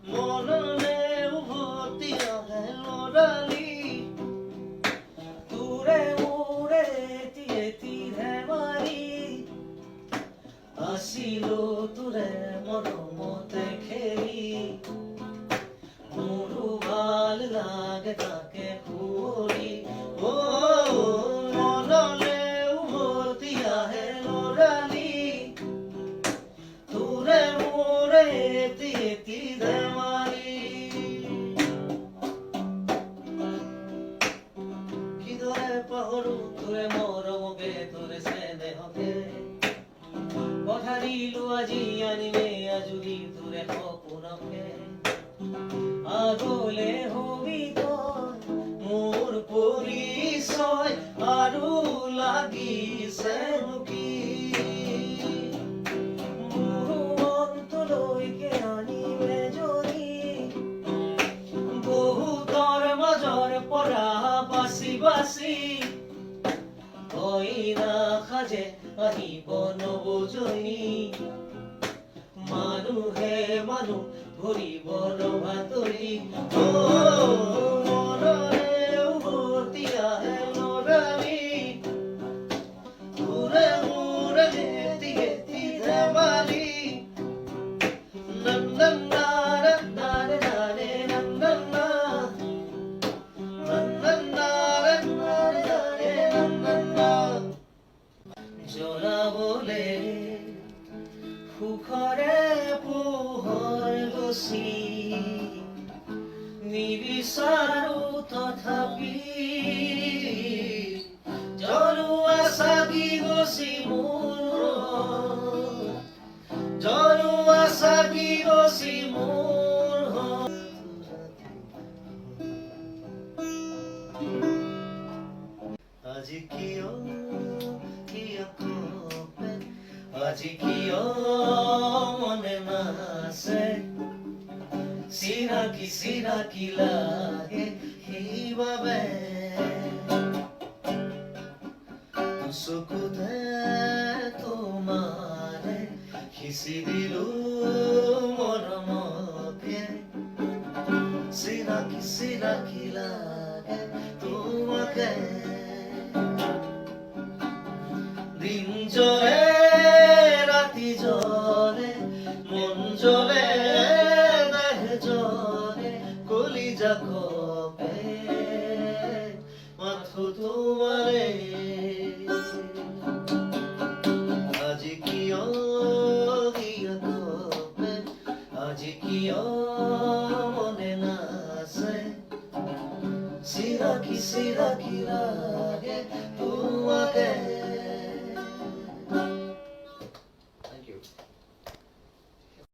মনলে উভতি আহে লৰালি তোৰে মোৰে এটি ধেমালি আছিলো তোৰে মৰমতে খেলি মোৰো ভাল লাগে তাকে ফুৰি মনলে উভতি আহে লৰালি তোৰে মোৰে এটি ধেমালি কিদৰে পাহৰো তোৰে মৰমকে তোৰে স্নেহকে কথা দিলো আজি আনিমে আজুৰি তোৰে সপোনকে আগলে হবি তই মোৰ পৰিচয় আৰু লাগিছে কি মোৰ মনটোলৈকে আনিমে জৰি বহুতৰ মাজৰ পৰা বাচি বাচি কইনা সাজে আহিব নৱজনী মানুহে মানুহ ঘূৰিব ৰভাতৰি মনলে উভতি আহে লৰালি তোৰে মোৰে এটি ধেমালি জ্বলাবলে সুখৰে পোহৰ গছি নিবিচাৰো তথাপি জ্বলোৱা চাকি গছি মোৰ জ্বলোৱা চাকি গছি মোৰ আজি কিয় আজি কিয় মনে নাছে চিনাকি চিনাকি লাগে সেইবাবে চকুতে তোমাৰে সিঁচি দিলো মৰমকে চিনাকি চিনাকি লাগে তোমাকে দিন জ্বলে ৰাতি জ্বলে মন জ্বলে দেহ জ্বলে কলিজা কপে মাথো তোমাৰে আজি কিয় কপে আজি কিয় মনে নাছে চিৰাকি চিৰাকি লাগে তোমাকে